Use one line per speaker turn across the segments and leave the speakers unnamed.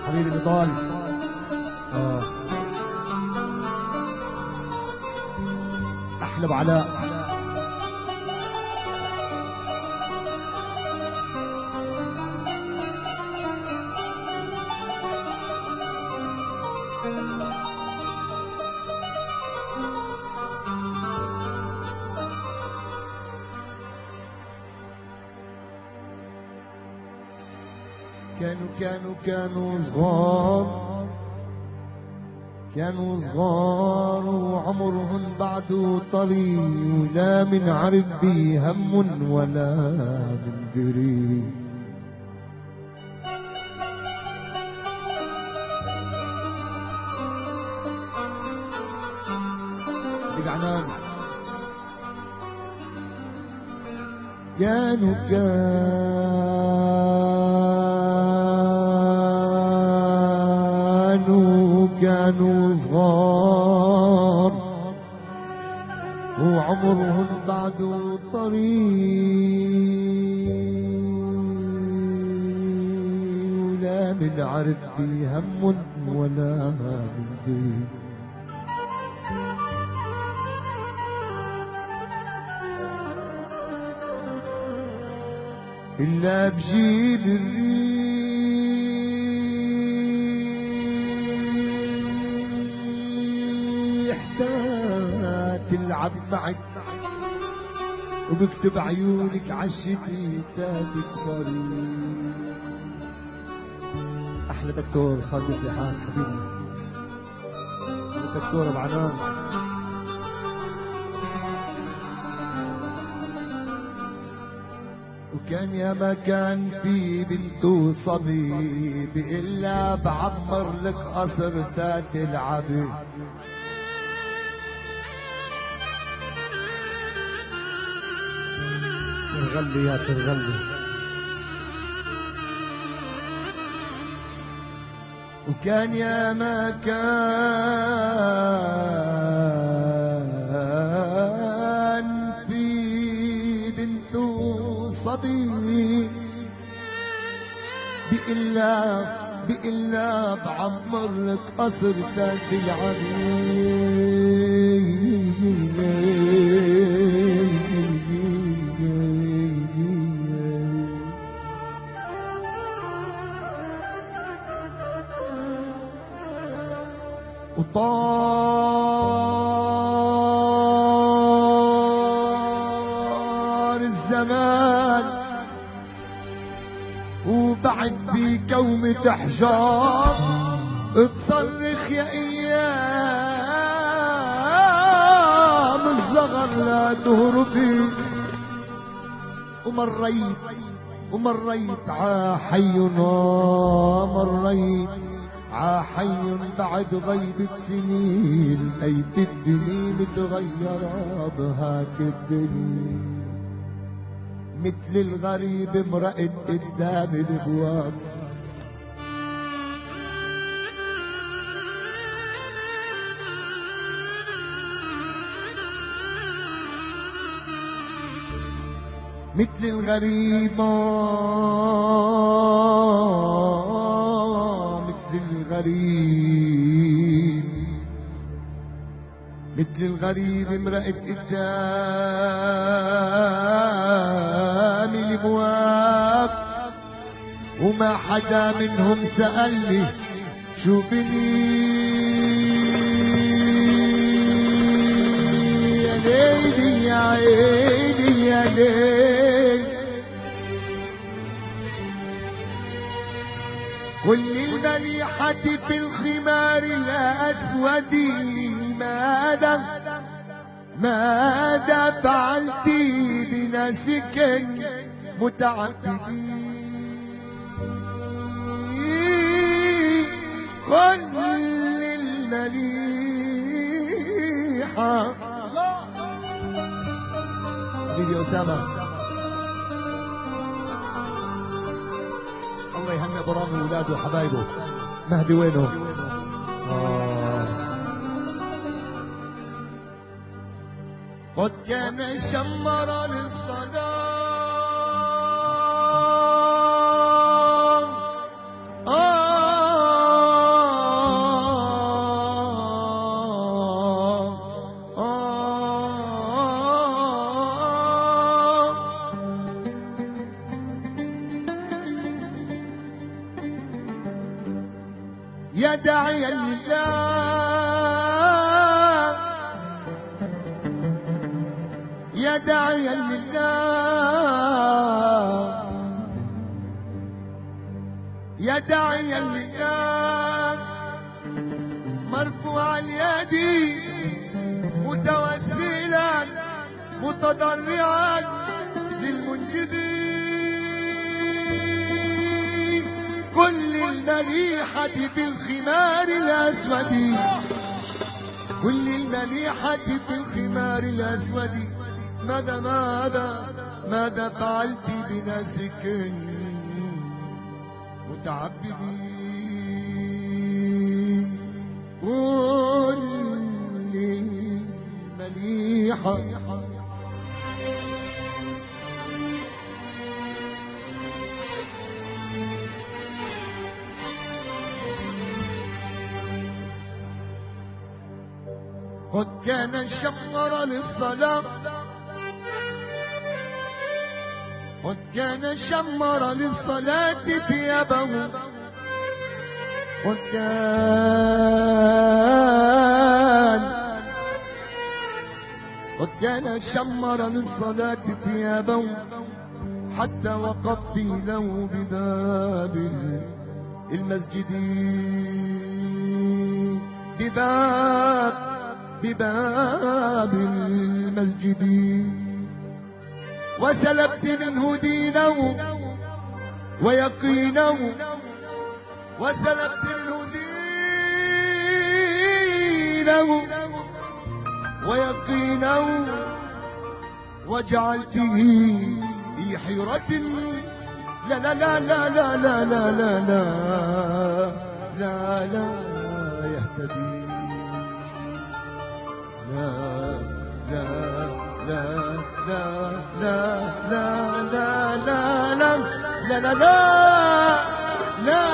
حبيبي نضال. احلى ابو علاء. كانوا صغار وعمرهن بعده طري، ولا من عرف بي هم ولا من دري. بقعنان كانوا صغار وعمرهم بعده طريق، ولا من عرف بي هم ولا من دين. إلا بجيب الريح تلعب معك، وبكتب عيونك عالشتي تكبري. أحلى دكتور خالد لحان حبيبي، دكتور أبو عنان. وكان يا ما كان في بنت وصبي، بإلا بعمر لك قصر تلعبي. ترغلي يا ترغلي. وكان يا ما كان في بنت صبي، بإلا بعمر لك قصر تلعبي. وطار الزمان وبعد ذي كومة حجار، تصرخ يا ايام الصغر لا تهربي. ومريت عحي بعد غيبة سنين، لقيت الدنيا متغيرة بهاك الدنيا، مثل الغريب مرقد قدام الابواب. مثل الغريب مثل الغريب مرقت قدامي الابواب، وما حدا منهم سألني شو بني. يا ليلي يا عيني يا ليل، كل المليحة في الخمار الأسود، ماذا فعلتي بناسك متعبدين؟ كل المليحة. حبيبي أسامة، الله يهنئ برامي ولاده. اولاده وحبايبه. مهدي وينه؟ قد كان شمرا للصلاة يا داعيا لله يا داعيا لله يا داعيا لله مرفوع اليد متوسلا متضرعا للمنجدين كل المليحة في الخمار الأسود كل المليحة في الخمار الأسود ماذا فعلت بناسك متعبدين كل المليحة قد كان شمر للصلاة قد كان شمر للصلاة ثيابه قد كان شمر للصلاة ثيابه حتى وقفت له بباب المسجد بباب المسجد وسلبت منه دينه ويقينه وسلبت منه دينه ويقينه وجعلته في حيرة لا لا لا لا لا لا لا لا لا لا لا يهتدي لا لا لا لا لا لا لا لا لا لا لا لا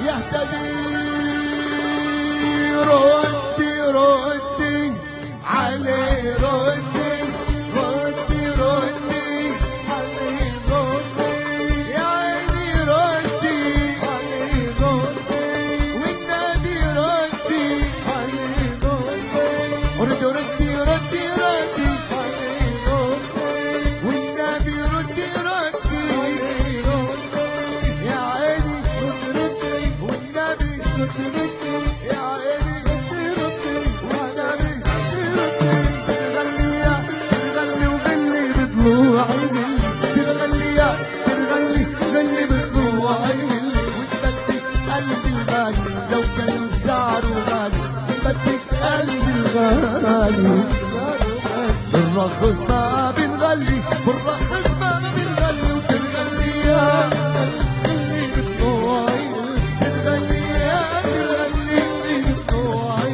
يهتدي ردي عليه ردي عليه ردي يا عيني ردي عليه ردي والنبي ردي عليه ردي ردي عليه ردي والنبي ردي يا عيني ردي والنبي ردي يا عيني ردي والنبي ترغلي وغلي بطلوعي غلي بطلوعي وتبدك قلبي الغالي لو كان سعره غالي بدك قلبي الغالي بالرخص ما بنغلي بالرخص ما بنغلي وترغلي يا غلي بطلوعي ترغلي بطلوعي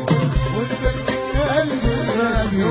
وتبدك قلبي الغالي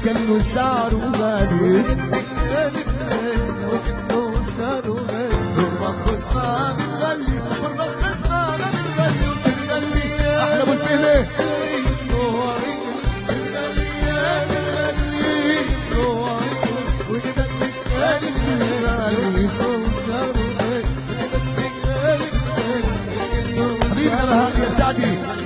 كأنه سعره غالي بالرخص ما بنغلي بالرخص ما بنغلي وبنغلي احلى ابو الفهمه حبيبي يا بهاء يا سعدي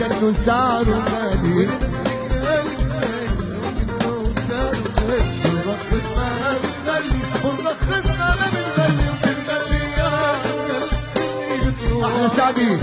كأنه سعره غالي بالرخص ما بنغلي بالرخص ما بنغلي وبنغلي يا أحلى سعدي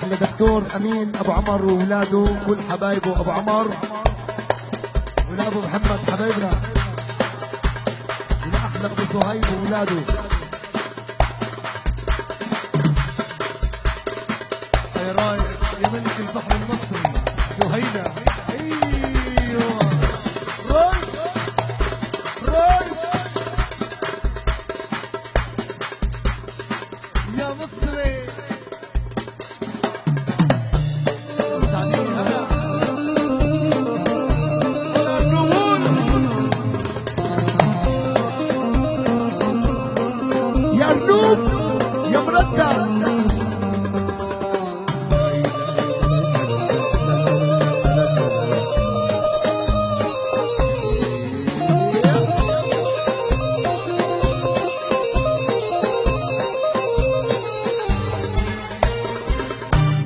احلى دكتور امين ابو عمر واولاده كل حبايبه ابو عمر ولابو محمد حبايبنا ولاحلى ابو صهيب واولاده. يا رايق يا ملك البحر المصري سهيلة. ايوه روش روش يا مصري. يا أرنوب يا مردة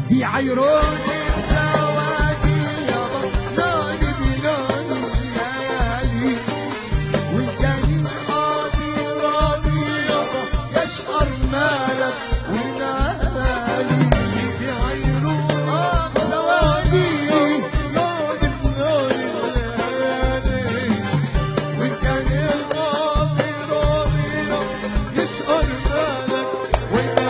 دي عيروني سوادي يابا لوني بلوني الليالي والجاي قاضي راضي يابا يشقر مالك ونالي. دي عيروني سوادي لوني بلوني الليالي والجاي قاضي راضي يابا يشقر مالك ونالي.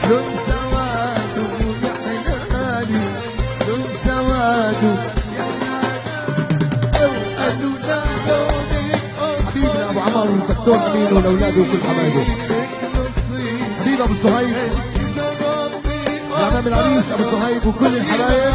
لون سواده يا حلالي لون سواده يا حلالي. قالوا لا لونك حبيبنا ابو عمر والدكتور امين ولاولاده وكل حبايبه. حبيب ابو صهيب الامام العريس ابو صهيب وكل الحبايب.